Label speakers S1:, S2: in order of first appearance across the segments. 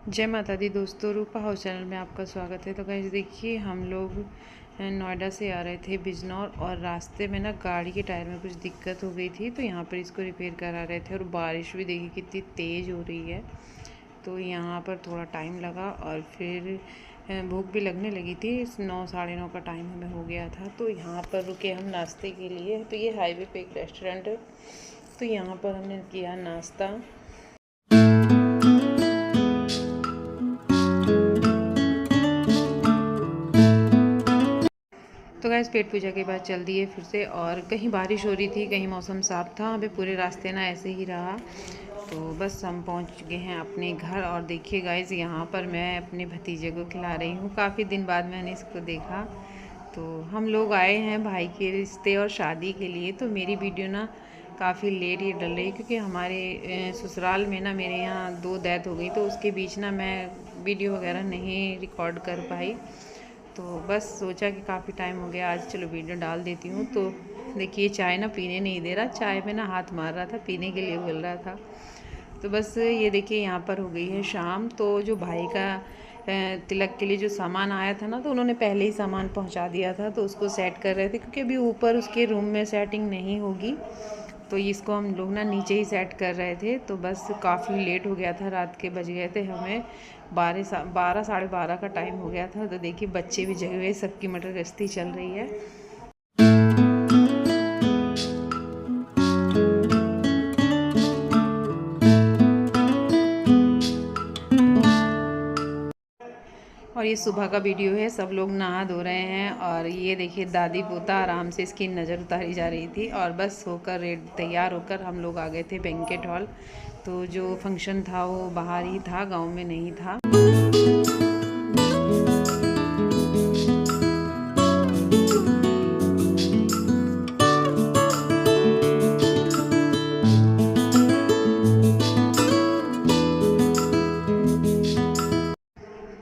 S1: जय माता दी दोस्तों, रूपा हाउस चैनल में आपका स्वागत है। तो गाइस देखिए, हम लोग नोएडा से आ रहे थे बिजनौर और रास्ते में ना गाड़ी के टायर में कुछ दिक्कत हो गई थी, तो यहाँ पर इसको रिपेयर करा रहे थे। और बारिश भी देखिए कितनी तेज़ हो रही है, तो यहाँ पर थोड़ा टाइम लगा। और फिर भूख भी लगने लगी थी, 9 साढ़े 9 का टाइम हमें हो गया था। तो यहाँ पर रुके हम नाश्ते के लिए। तो ये हाईवे पे एक रेस्टोरेंट है, तो यहाँ पर हमने किया नाश्ता। तो गैस पेट पूजा के बाद चल दिए फिर से, और कहीं बारिश हो रही थी, कहीं मौसम साफ था। हमें पूरे रास्ते ना ऐसे ही रहा। तो बस हम पहुंच गए हैं अपने घर। और देखिए गाइस, यहाँ पर मैं अपने भतीजे को खिला रही हूँ। काफ़ी दिन बाद मैंने इसको देखा। तो हम लोग आए हैं भाई के रिश्ते और शादी के लिए। तो मेरी वीडियो ना काफ़ी लेट ये डल रही, क्योंकि हमारे ससुराल में ना मेरे यहाँ 2 डेथ हो गई, तो उसके बीच ना मैं वीडियो वगैरह नहीं रिकॉर्ड कर पाई। तो बस सोचा कि काफ़ी टाइम हो गया, आज चलो वीडियो डाल देती हूँ। तो देखिए, चाय ना पीने नहीं दे रहा, चाय में ना हाथ मार रहा था, पीने के लिए बोल रहा था। तो बस ये देखिए, यहाँ पर हो गई है शाम। तो जो भाई का तिलक के लिए जो सामान आया था ना, तो उन्होंने पहले ही सामान पहुँचा दिया था। तो उसको सेट कर रहे थे, क्योंकि अभी ऊपर उसके रूम में सेटिंग नहीं होगी, तो इसको हम लोग ना नीचे ही सेट कर रहे थे। तो बस काफ़ी लेट हो गया था, रात के बज गए थे हमें 12 साढ़े 12 का टाइम हो गया था। तो देखिए, बच्चे भी जगे हुए, सबकी मटर गश्ती चल रही है। और ये सुबह का वीडियो है, सब लोग नहा धो रहे हैं। और ये देखिए, दादी पोता आराम से इसकी नज़र उतारी जा रही थी। और बस होकर तैयार होकर हम लोग आ गए थे बैंकेट हॉल। तो जो फंक्शन था वो बाहर ही था, गांव में नहीं था।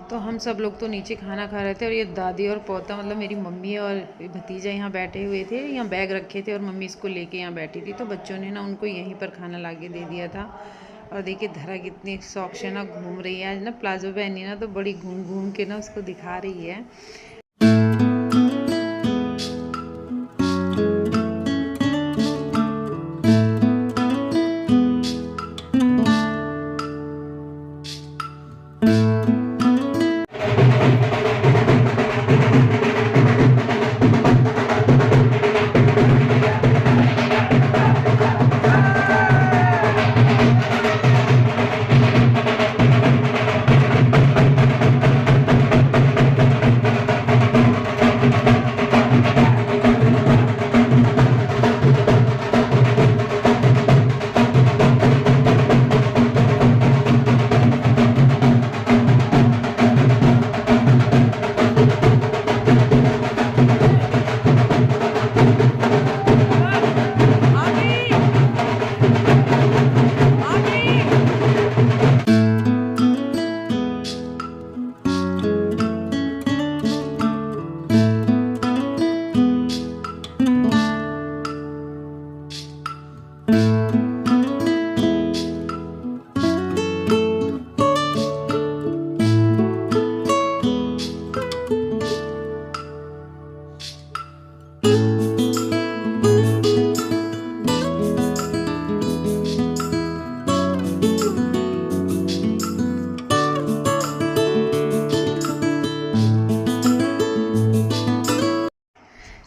S1: तो हम सब लोग तो नीचे खाना खा रहे थे, और ये दादी और पोता, मतलब मेरी मम्मी और भतीजा यहाँ बैठे हुए थे। यहाँ बैग रखे थे और मम्मी इसको लेके यहाँ बैठी थी। तो बच्चों ने ना उनको यहीं पर खाना ला के दे दिया था। और देखिए, धरा कितनी शौक से ना घूम रही है। आज ना प्लाजो पहनी ना, तो बड़ी घूम घूम के ना उसको दिखा रही है।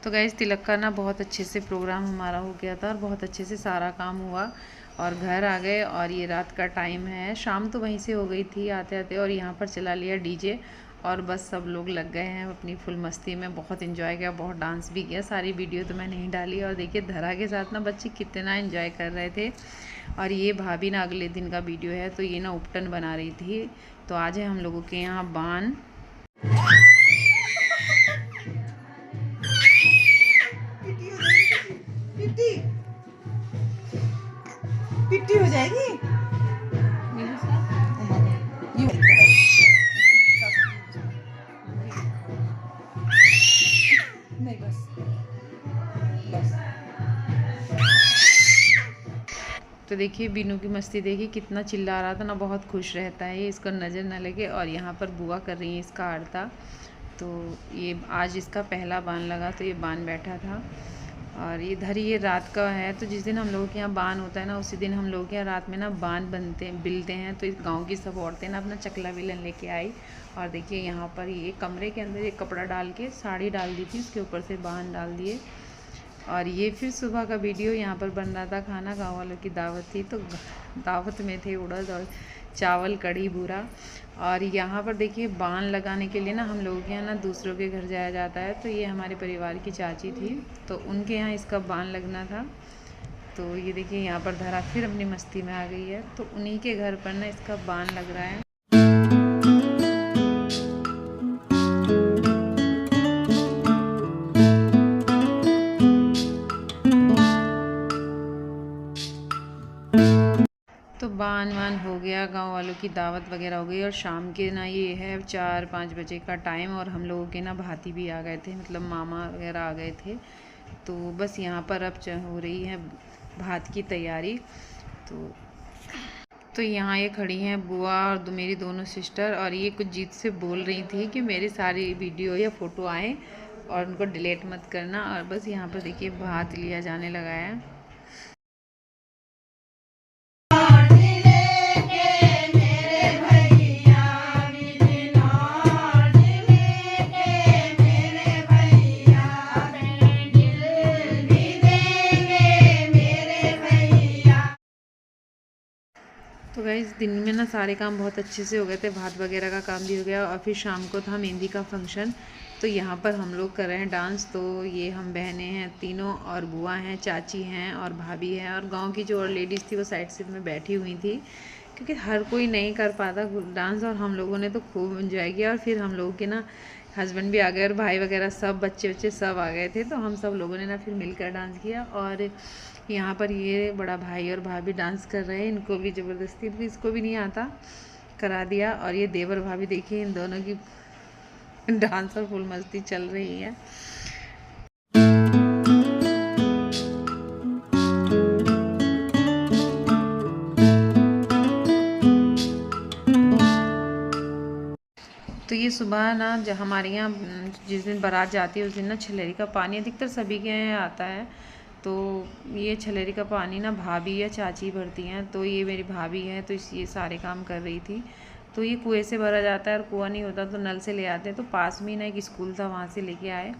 S1: तो गैस, तिलक का ना बहुत अच्छे से प्रोग्राम हमारा हो गया था, और बहुत अच्छे से सारा काम हुआ। और घर आ गए, और ये रात का टाइम है। शाम तो वहीं से हो गई थी आते आते, और यहाँ पर चला लिया डीजे। और बस सब लोग लग गए हैं अपनी फुल मस्ती में। बहुत इन्जॉय किया, बहुत डांस भी किया। सारी वीडियो तो मैं नहीं डाली। और देखिए, धरा के साथ ना बच्चे कितना इन्जॉय कर रहे थे। और ये भाभी ना अगले दिन का वीडियो है, तो ये ना उपटन बना रही थी। तो आज है हम लोगों के यहाँ बान।
S2: पिट्टी हो जाएगी। नहीं, बस बस।
S1: तो देखिए बीनू की मस्ती देखिए, कितना चिल्ला रहा था ना, बहुत खुश रहता है ये, इसको नज़र न लगे। और यहाँ पर बुआ कर रही है इसका आरता। तो ये आज इसका पहला बान लगा, तो ये बान बैठा था। और ये धरी ये रात का है, तो जिस दिन हम लोगों के यहाँ बान होता है ना, उसी दिन हम लोगों के यहाँ रात में ना बान बनते हैं, बिलते हैं। तो इस गांव की सब औरतें ना अपना चकला बेलन लेके आई। और देखिए यहाँ पर ये कमरे के अंदर एक कपड़ा डाल के साड़ी डाल दी थी, उसके ऊपर से बान डाल दिए। और ये फिर सुबह का वीडियो, यहाँ पर बन रहा था खाना, गाँव वालों की दावत थी, तो दावत में थे उड़द और चावल, कढ़ी, बूरा। और यहाँ पर देखिए बान लगाने के लिए ना हम लोगों के यहाँ ना दूसरों के घर जाया जाता है। तो ये हमारे परिवार की चाची थी, तो उनके यहाँ इसका बान लगना था। तो ये देखिए यहाँ पर धरा फिर अपनी मस्ती में आ गई है, तो उन्हीं के घर पर ना इसका बान लग रहा है। तो बान वान हो गया, गांव वालों की दावत वगैरह हो गई। और शाम के ना ये है 4-5 बजे का टाइम, और हम लोगों के ना भाती भी आ गए थे, मतलब मामा वगैरह आ गए थे। तो बस यहाँ पर अब हो रही है भात की तैयारी। तो यहाँ ये खड़ी हैं बुआ और मेरी दोनों सिस्टर, और ये कुछ जीत से बोल रही थी कि मेरी सारी वीडियो या फ़ोटो आए और उनको डिलीट मत करना। और बस यहाँ पर देखिए भात लिया जाने लगा है। तो गाइस दिन में ना सारे काम बहुत अच्छे से हो गए थे, भात वगैरह का काम भी हो गया। और फिर शाम को था मेहंदी का फंक्शन, तो यहाँ पर हम लोग कर रहे हैं डांस। तो ये हम बहनें हैं तीनों, और बुआ हैं, चाची हैं और भाभी हैं, और गांव की जो और लेडीज़ थी वो साइड से में बैठी हुई थी, क्योंकि हर कोई नहीं कर पाता डांस। और हम लोगों ने तो खूब इन्जॉय किया। और फिर हम लोगों के ना हस्बैंड भी आ गए, और भाई वगैरह सब बच्चे सब आ गए थे, तो हम सब लोगों ने ना फिर मिलकर डांस किया। और यहाँ पर ये बड़ा भाई और भाभी डांस कर रहे हैं, इनको भी ज़बरदस्ती, तो इसको भी नहीं आता, करा दिया। और ये देवर भाभी देखिए, इन दोनों की डांस और फुल मस्ती चल रही है। तो ये सुबह ना जब हमारे यहाँ जिस दिन बारात जाती है उस दिन ना छलेरी का पानी अधिकतर सभी के यहाँ आता है। तो ये छलेरी का पानी ना भाभी या चाची भरती हैं। तो ये मेरी भाभी है, तो ये सारे काम कर रही थी। तो ये कुएं से भरा जाता है, और कुआं नहीं होता तो नल से ले आते हैं। तो पास में ना एक स्कूल था, वहाँ से लेके आए,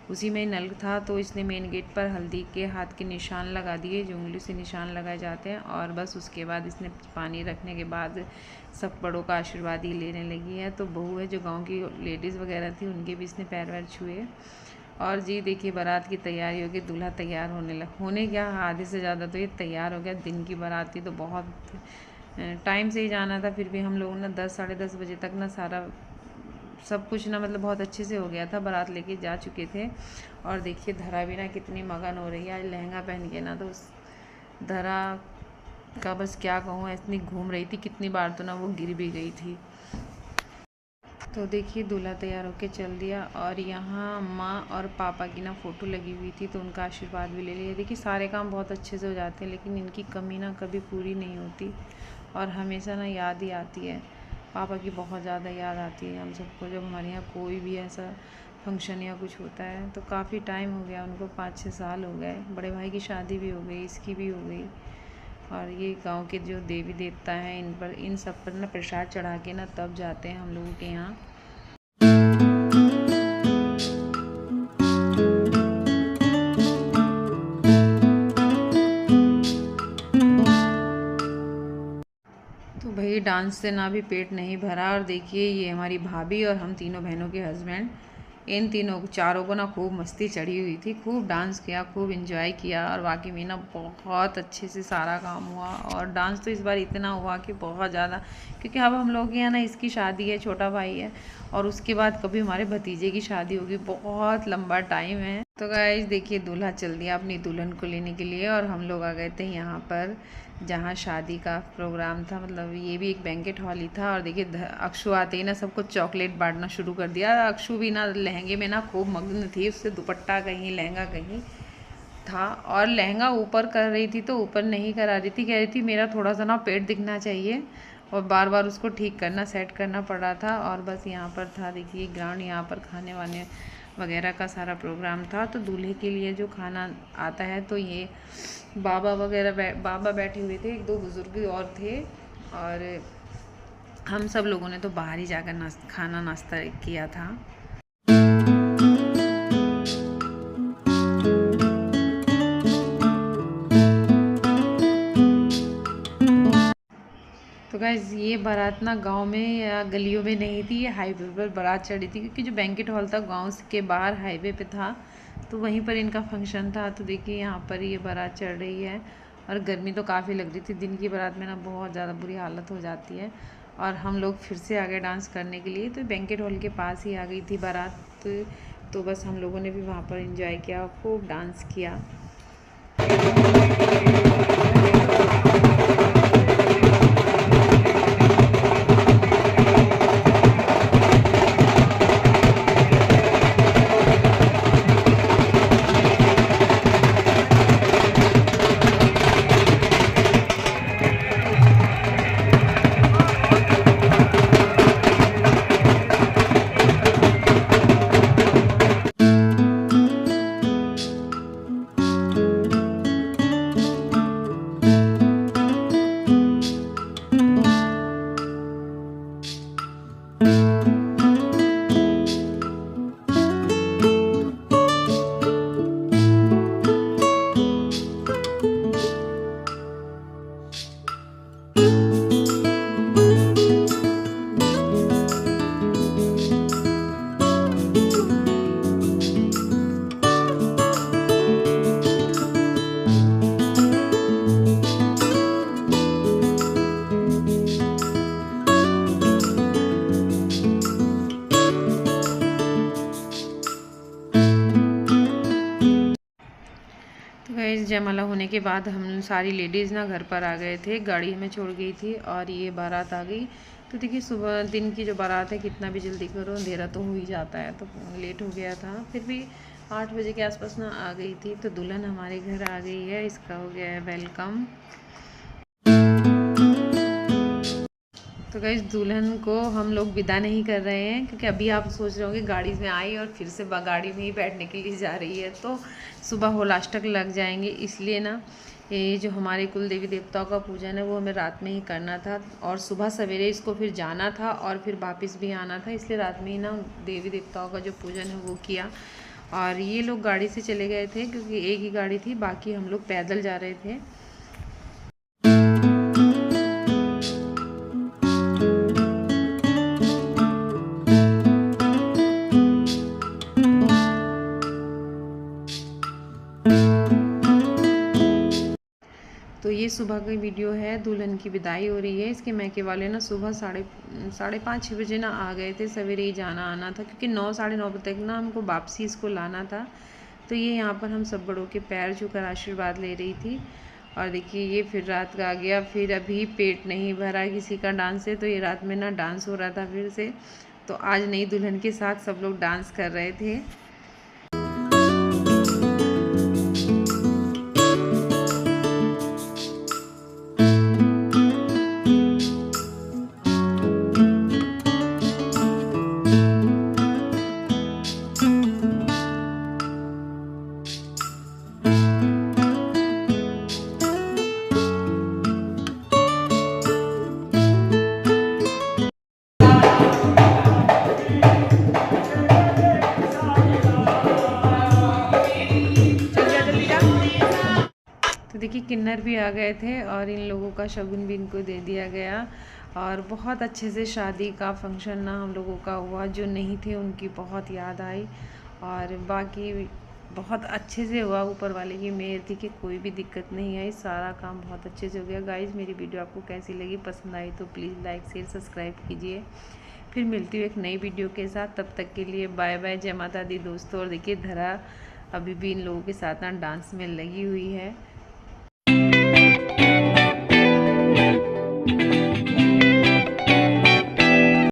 S1: उसी में नल था। तो इसने मेन गेट पर हल्दी के हाथ के निशान लगा दिए, जो उंगली से निशान लगाए जाते हैं। और बस उसके बाद इसने पानी रखने के बाद सब बड़ों का आशीर्वाद ही लेने लगी है। तो बहू है जो गांव की लेडीज़ वगैरह थी, उनके भी इसने पैर वैर छुए। और जी देखिए बारात की तैयारी होगी, दूल्हा तैयार होने क्या, आधे से ज़्यादा तो ये तैयार हो गया। दिन की बारात थी तो बहुत टाइम से ही जाना था, फिर भी हम लोगों ने 10 साढ़े 10 बजे तक ना सारा सब कुछ ना मतलब बहुत अच्छे से हो गया था, बारात लेके जा चुके थे। और देखिए धरा भी ना कितनी मगन हो रही है आज लहंगा पहन के ना, तो उस धरा का बस क्या कहूँ, इतनी घूम रही थी, कितनी बार तो ना वो गिर भी गई थी। तो देखिए दूल्हा तैयार होके चल दिया, और यहाँ माँ और पापा की ना फ़ोटो लगी हुई थी, तो उनका आशीर्वाद भी ले लिया। देखिए सारे काम बहुत अच्छे से हो जाते हैं, लेकिन इनकी कमी ना कभी पूरी नहीं होती, और हमेशा ना याद ही आती है। पापा की बहुत ज़्यादा याद आती है हम सबको, जब हमारे यहाँ कोई भी ऐसा फंक्शन या कुछ होता है। तो काफ़ी टाइम हो गया उनको, 5-6 साल हो गए। बड़े भाई की शादी भी हो गई, इसकी भी हो गई। और ये गांव के जो देवी देवता हैं, इन सब पर ना प्रसाद चढ़ा के ना तब जाते हैं हम लोगों के यहाँ। तो भाई डांस से ना भी पेट नहीं भरा। और देखिए ये हमारी भाभी और हम तीनों बहनों के हस्बैंड, इन चारों को ना खूब मस्ती चढ़ी हुई थी, खूब डांस किया, खूब एंजॉय किया। और वाकई में ना बहुत अच्छे से सारा काम हुआ। और डांस तो इस बार इतना हुआ कि बहुत ज़्यादा, क्योंकि अब हम लोग के यहाँ ना इसकी शादी है, छोटा भाई है, और उसके बाद कभी हमारे भतीजे की शादी होगी, बहुत लंबा टाइम है। तो गाइस देखिए दूल्हा चल दिया अपनी दुल्हन को लेने के लिए, और हम लोग आ गए थे यहाँ पर जहाँ शादी का प्रोग्राम था, मतलब ये भी एक बैंकेट हॉल ही था। और देखिए अक्षु आते ही ना सबको चॉकलेट बांटना शुरू कर दिया। अक्षु भी ना लहंगे में ना खूब मग्न थी, उससे दुपट्टा कहीं लहंगा कहीं। था और लहंगा ऊपर कर रही थी तो ऊपर नहीं करा रही थी, कह रही थी मेरा थोड़ा सा ना पेट दिखना चाहिए और बार बार उसको ठीक करना सेट करना पड़ा था। और बस यहाँ पर था देखिए ग्राउंड, यहाँ पर खाने वाने वगैरह का सारा प्रोग्राम था। तो दूल्हे के लिए जो खाना आता है तो ये बाबा वगैरह बाबा बैठे हुए थे, 1-2 बुज़ुर्ग और थे और हम सब लोगों ने तो बाहर ही जाकर नाश्ता किया था। तो गाइज़ ये बारात ना गांव में या गलियों में नहीं थी, ये हाईवे पर बारात चढ़ी थी क्योंकि जो बैंकेट हॉल था गांव के बाहर हाईवे पे था, तो वहीं पर इनका फंक्शन था। तो देखिए यहाँ पर ये बारात चढ़ रही है और गर्मी तो काफ़ी लग रही थी। दिन की बारात में ना बहुत ज़्यादा बुरी हालत हो जाती है। और हम लोग फिर से आ गए डांस करने के लिए, तो बैंकेट हॉल के पास ही आ गई थी बारात। तो बस हम लोगों ने भी वहाँ पर इंजॉय किया, खूब डांस किया। तो गाइस जयमाला होने के बाद हम सारी लेडीज़ ना घर पर आ गए थे, गाड़ी हमें छोड़ गई थी और ये बारात आ गई। तो देखिए सुबह दिन की जो बारात है कितना भी जल्दी करो अंधेरा तो हो ही जाता है, तो लेट हो गया था। फिर भी 8 बजे के आसपास ना आ गई थी। तो दुल्हन हमारे घर आ गई है, इसका हो गया है वेलकम। तो गाइस दुल्हन को हम लोग विदा नहीं कर रहे हैं क्योंकि अभी आप सोच रहे होंगे गाड़ी में आई और फिर से गाड़ी में ही बैठने के लिए जा रही है, तो सुबह होलाष्टक लग जाएंगे। इसलिए ना ये जो हमारे कुल देवी देवताओं का पूजन है वो हमें रात में ही करना था और सुबह सवेरे इसको फिर जाना था और फिर वापस भी आना था, इसलिए रात में ही ना देवी देवताओं का जो पूजन है वो किया। और ये लोग गाड़ी से चले गए थे क्योंकि एक ही गाड़ी थी, बाकी हम लोग पैदल जा रहे थे। तो ये सुबह की वीडियो है, दुल्हन की विदाई हो रही है। इसके मैके वाले ना सुबह 5:30-6 बजे ना आ गए थे, सवेरे ही जाना आना था क्योंकि 9-9:30 बजे तक ना हमको वापसी इसको लाना था। तो ये यहाँ पर हम सब बड़ों के पैर छूकर आशीर्वाद ले रही थी। और देखिए ये फिर रात का आ गया, फिर अभी पेट नहीं भरा किसी का डांस से, तो ये रात में ना डांस हो रहा था फिर से। तो आज नई दुल्हन के साथ सब लोग डांस कर रहे थे। तो देखिए किन्नर भी आ गए थे और इन लोगों का शगुन भी इनको दे दिया गया और बहुत अच्छे से शादी का फंक्शन ना हम लोगों का हुआ। जो नहीं थे उनकी बहुत याद आई और बाकी बहुत अच्छे से हुआ। ऊपर वाले की मेहर थी कि कोई भी दिक्कत नहीं आई, सारा काम बहुत अच्छे से हो गया। गाइज़ मेरी वीडियो आपको कैसी लगी, पसंद आई तो प्लीज़ लाइक शेयर सब्सक्राइब कीजिए। फिर मिलती हूँ एक नई वीडियो के साथ, तब तक के लिए बाय बाय, जय माता दी दोस्तों। और देखिए धरा अभी भी इन लोगों के साथ ना डांस में लगी हुई है।